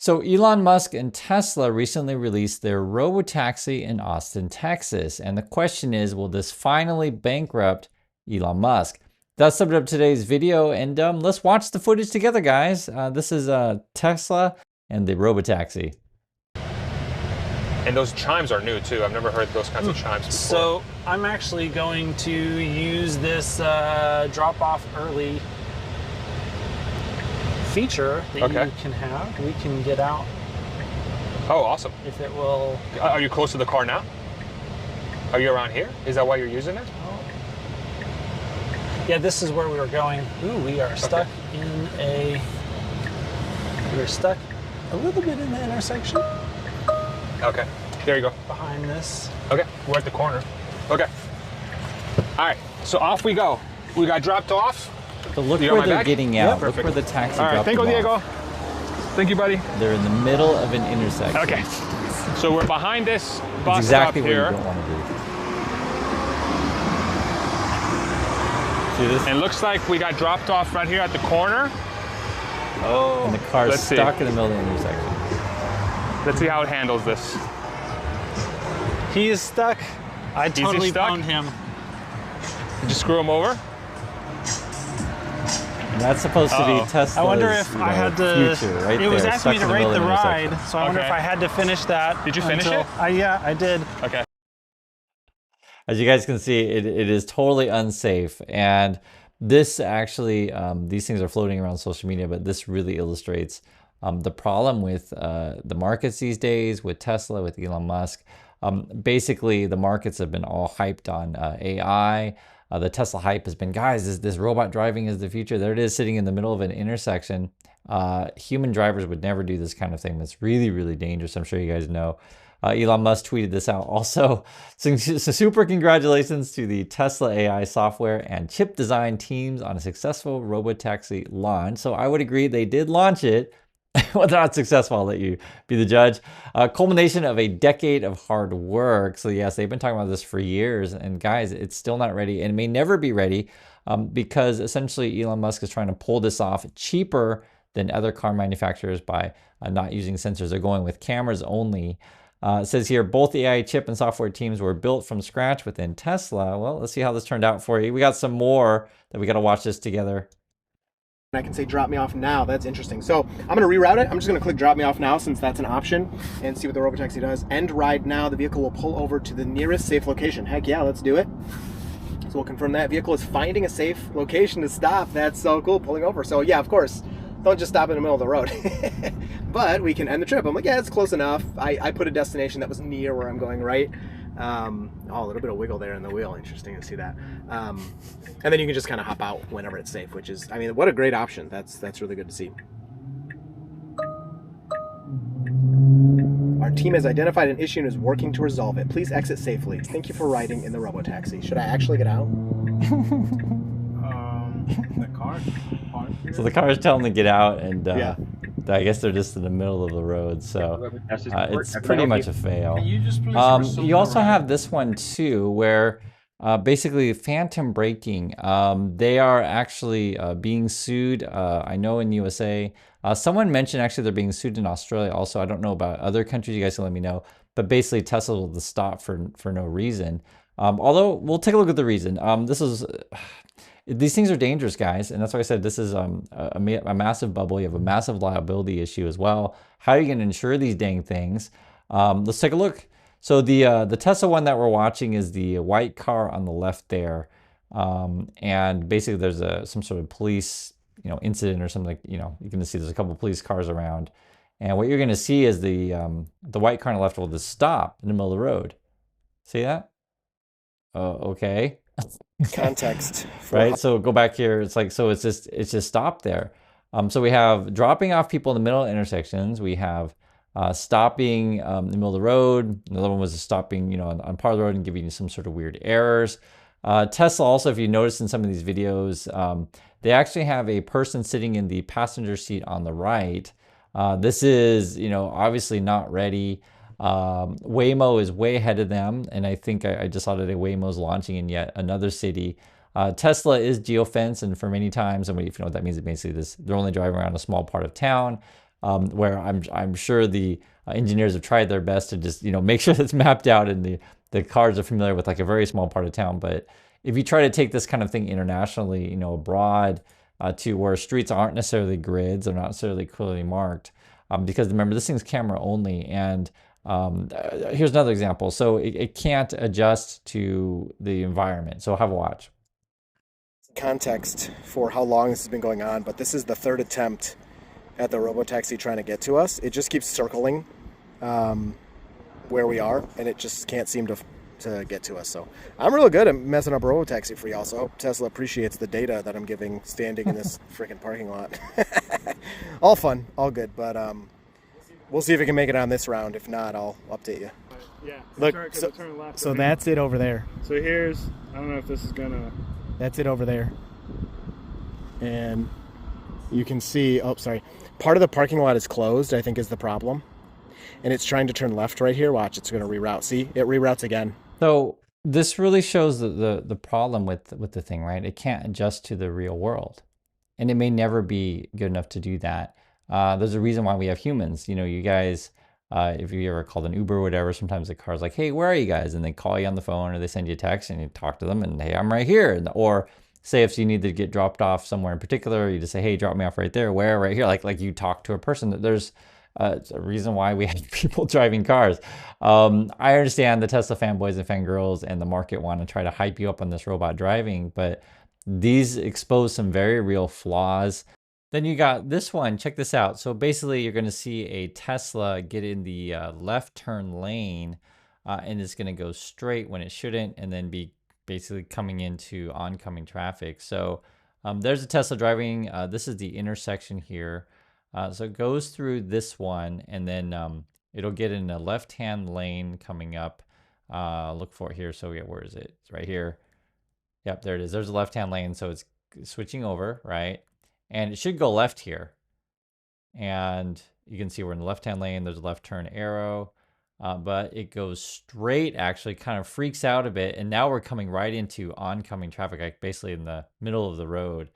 So Elon Musk and Tesla recently released their Robotaxi in Austin, Texas. And the question is, will this finally bankrupt Elon Musk? That's the subject of today's video, and let's watch the footage together, guys. This is Tesla and the Robotaxi. And those chimes are new too. I've never heard those kinds of chimes before. So I'm actually going to use this drop off early feature that you can have. We can get out. Oh, awesome. If it will. Are you close to the car now? Are you around here? Is that why you're using it? Oh. Yeah, this is where we were going. Ooh, we are stuck in a. We're stuck a little bit in the intersection. Okay. There you go. Behind this. Okay. We're at the corner. Okay. All right. So off we go. We got dropped off. So look where they're getting out. Yeah, look where the taxi All right. dropped Thank you, them Diego. off. Thank you, buddy. They're in the middle of an intersection. Okay. So we're behind this bus exactly stop where here. you don't want to be. See this? And looks like we got dropped off right here at the corner. Oh. And the car's stuck in the middle of the intersection. Let's see how it handles this. He is stuck. I totally found him. Did you screw him over? And that's supposed to be Tesla's, I wonder if I had to. Future, right it was there, asking me to rate the ride, so I wonder if Okay. I had to finish that. Did you finish it? Yeah, I did. Okay. As you guys can see, it is totally unsafe. And this actually, these things are floating around social media, but this really illustrates the problem with the markets these days, with Tesla, with Elon Musk. Basically, the markets have been all hyped on AI. The Tesla hype has been, guys, this robot driving is the future. There it is sitting in the middle of an intersection. Human drivers would never do this kind of thing. That's really, really dangerous. I'm sure you guys know. Elon Musk tweeted this out. Also, so super congratulations to the Tesla AI software and chip design teams on a successful Robotaxi launch. So I would agree they did launch it. Whether or not successful, I'll let you be the judge. Culmination of a decade of hard work. So yes, they've been talking about this for years. And guys, it's still not ready and it may never be ready because essentially Elon Musk is trying to pull this off cheaper than other car manufacturers by not using sensors. They're going with cameras only. It says here, both the AI chip and software teams were built from scratch within Tesla. Well, let's see how this turned out for you. We got some more that we got to watch this together. I can say drop me off now. That's interesting. So I'm going to reroute it. I'm just going to click drop me off now since that's an option and see what the Robotaxi does. End ride now. The vehicle will pull over to the nearest safe location. Heck yeah, let's do it. So we'll confirm that vehicle is finding a safe location to stop. That's so cool, pulling over. So yeah, of course, don't just stop in the middle of the road. But we can end the trip. I'm like, yeah, it's close enough. I put a destination that was near where I'm going, right? Oh, a little bit of wiggle there in the wheel. Interesting to see that. And then you can just kind of hop out whenever it's safe, which is, I mean, what a great option. That's really good to see. Our team has identified an issue and is working to resolve it. Please exit safely. Thank you for riding in the Robotaxi. Should I actually get out? The car. So the car is telling them to get out, and I guess they're just in the middle of the road, so it's pretty much a fail. You also have this one too, where basically phantom braking. They are actually being sued. I know in USA. Someone mentioned actually they're being sued in Australia also. I don't know about other countries. You guys can let me know. But basically Tesla will just stop for no reason. Although we'll take a look at the reason. These things are dangerous, guys, and that's why I said this is a massive bubble. You have a massive liability issue as well. How are you going to insure these dang things? Let's take a look. So the Tesla one that we're watching is the white car on the left there, and basically there's some sort of police incident or something. You can see there's a couple of police cars around, and what you're going to see is the white car on the left will just stop in the middle of the road. See that? Okay. Context. Right, so go back here. It's like, so it's just stopped there. So we have dropping off people in the middle of intersections. We have stopping in the middle of the road. Another one was stopping, on part of the road and giving you some sort of weird errors. Tesla also, if you notice in some of these videos, they actually have a person sitting in the passenger seat on the right. This is, obviously not ready. Waymo is way ahead of them, and I think I just saw today Waymo's launching in yet another city. Tesla is geofence, and for many times, and if you know what that means, it basically they're only driving around a small part of town. where I'm sure the engineers have tried their best to just make sure that's mapped out and the cars are familiar with like a very small part of town. But if you try to take this kind of thing internationally, abroad, to where streets aren't necessarily grids, they're not necessarily clearly marked, because remember, this thing's camera only. And here's another example. So it can't adjust to the environment. So have a watch. Context for how long this has been going on, but this is the third attempt at the Robotaxi trying to get to us. It just keeps circling where we are, and it just can't seem to get to us. So I'm real good at messing up Robotaxi for y'all. So I hope Tesla appreciates the data that I'm giving standing in this freaking parking lot. All fun, all good, but we'll see if it can make it on this round. If not, I'll update you. Yeah. Look, Turn left. so that's it over there. So here's, I don't know if this is gonna. That's it over there. And you can see, oh, sorry. Part of the parking lot is closed, I think is the problem. And it's trying to turn left right here. Watch, it's going to reroute. See, it reroutes again. So this really shows the problem with the thing, right? It can't adjust to the real world. And it may never be good enough to do that. There's a reason why we have humans. You guys, if you ever called an Uber or whatever, sometimes the car's like, hey, where are you guys? And they call you on the phone or they send you a text and you talk to them and, hey, I'm right here. Or say if you need to get dropped off somewhere in particular, you just say, hey, drop me off right there. Where? Right here. Like you talk to a person. There's a reason why we have people driving cars. I understand the Tesla fanboys and fangirls and the market want to try to hype you up on this robot driving, but these expose some very real flaws. Then you got this one. Check this out. So basically, you're going to see a Tesla get in the left turn lane, and it's going to go straight when it shouldn't, and then be basically coming into oncoming traffic. So there's a Tesla driving. This is the intersection here. So it goes through this one, and then it'll get in a left-hand lane coming up. Look for it here. So yeah, where is it? It's right here. Yep, there it is. There's a left-hand lane, so it's switching over, right? And it should go left here. And you can see we're in the left-hand lane. There's a left turn arrow, but it goes straight, actually kind of freaks out a bit. And now we're coming right into oncoming traffic, like basically in the middle of the road.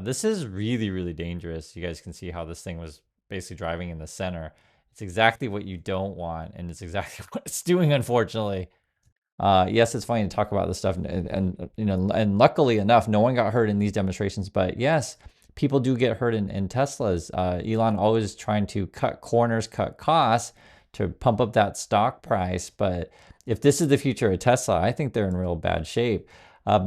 This is really, really dangerous. You guys can see how this thing was basically driving in the center. It's exactly what you don't want. And it's exactly what it's doing, unfortunately. Yes, it's funny to talk about this stuff. And luckily enough, no one got hurt in these demonstrations. But yes, people do get hurt in Teslas. Elon always trying to cut corners, cut costs to pump up that stock price. But if this is the future of Tesla, I think they're in real bad shape.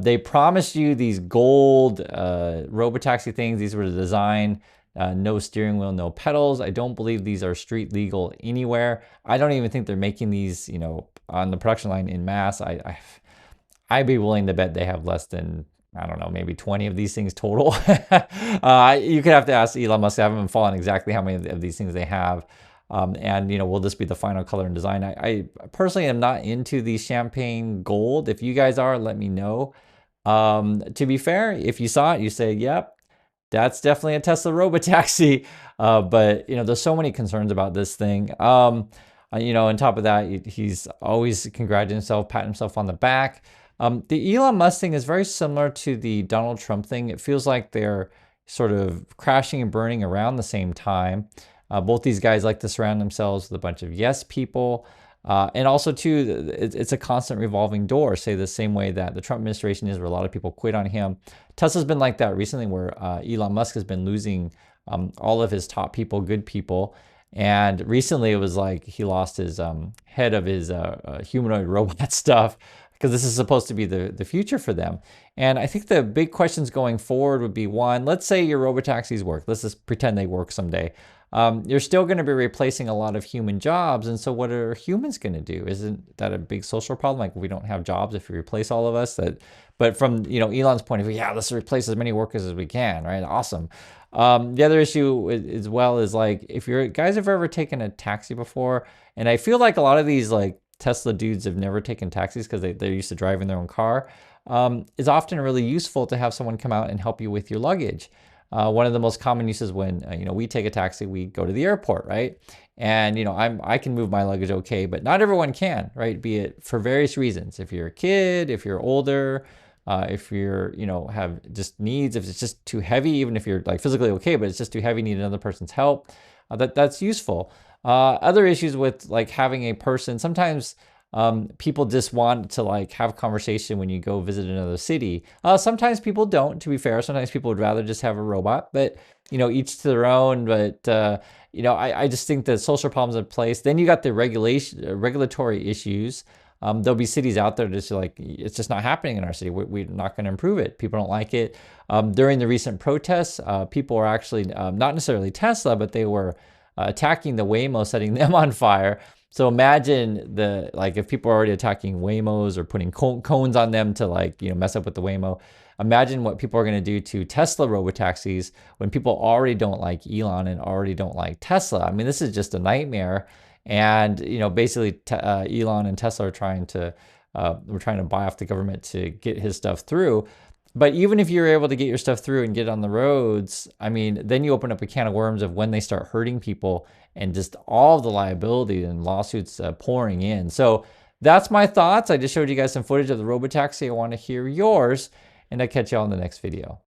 They promised you these gold Robotaxi things. These were designed, no steering wheel, no pedals. I don't believe these are street legal anywhere. I don't even think they're making these, on the production line in mass. I'd be willing to bet they have less than, I don't know, maybe 20 of these things total. You could have to ask Elon Musk. I haven't been following exactly how many of these things they have. And will this be the final color and design? I personally am not into the champagne gold. If you guys are, let me know. To be fair, if you saw it, you say, yep, that's definitely a Tesla Robotaxi. But there's so many concerns about this thing. On top of that, he's always congratulating himself, patting himself on the back. The Elon Musk thing is very similar to the Donald Trump thing. It feels like they're sort of crashing and burning around the same time. Both these guys like to surround themselves with a bunch of yes people. And also, too, it's a constant revolving door, say the same way that the Trump administration is, where a lot of people quit on him. Tesla's been like that recently, where Elon Musk has been losing all of his top people, good people. And recently it was like he lost his head of his humanoid robot stuff, because this is supposed to be the future for them. And I think the big questions going forward would be, one, let's say your robotaxis work. Let's just pretend they work someday. You're still going to be replacing a lot of human jobs. And so what are humans going to do? Isn't that a big social problem? Like, we don't have jobs if you replace all of us. But from Elon's point of view, yeah, let's replace as many workers as we can, right? Awesome. The other issue as well is, like, if you guys have ever taken a taxi before, and I feel like a lot of these like Tesla dudes have never taken taxis because they're used to driving their own car, it's often really useful to have someone come out and help you with your luggage. One of the most common uses when we take a taxi, we go to the airport, right? And I can move my luggage okay, but not everyone can, right? Be it for various reasons. If you're a kid, if you're older, if you're have just needs, if it's just too heavy, even if you're like physically okay, but it's just too heavy, need another person's help. that's useful. Other issues with like having a person, sometimes people just want to like have a conversation when you go visit another city. Sometimes people don't, to be fair. Sometimes people would rather just have a robot, but each to their own. But I just think that social problems in place. Then you got the regulatory issues. There'll be cities out there just like, it's just not happening in our city. We're not going to improve it. People don't like it. During the recent protests, people were actually not necessarily Tesla, but they were attacking the Waymo, setting them on fire. So imagine if people are already attacking Waymos or putting cones on them to mess up with the Waymo. Imagine what people are going to do to Tesla robotaxis when people already don't like Elon and already don't like Tesla. I mean, this is just a nightmare. And basically, Elon and Tesla are trying to buy off the government to get his stuff through. But even if you're able to get your stuff through and get on the roads, I mean, then you open up a can of worms of when they start hurting people and just all of the liability and lawsuits pouring in. So that's my thoughts. I just showed you guys some footage of the Robotaxi. I want to hear yours, and I'll catch you all in the next video.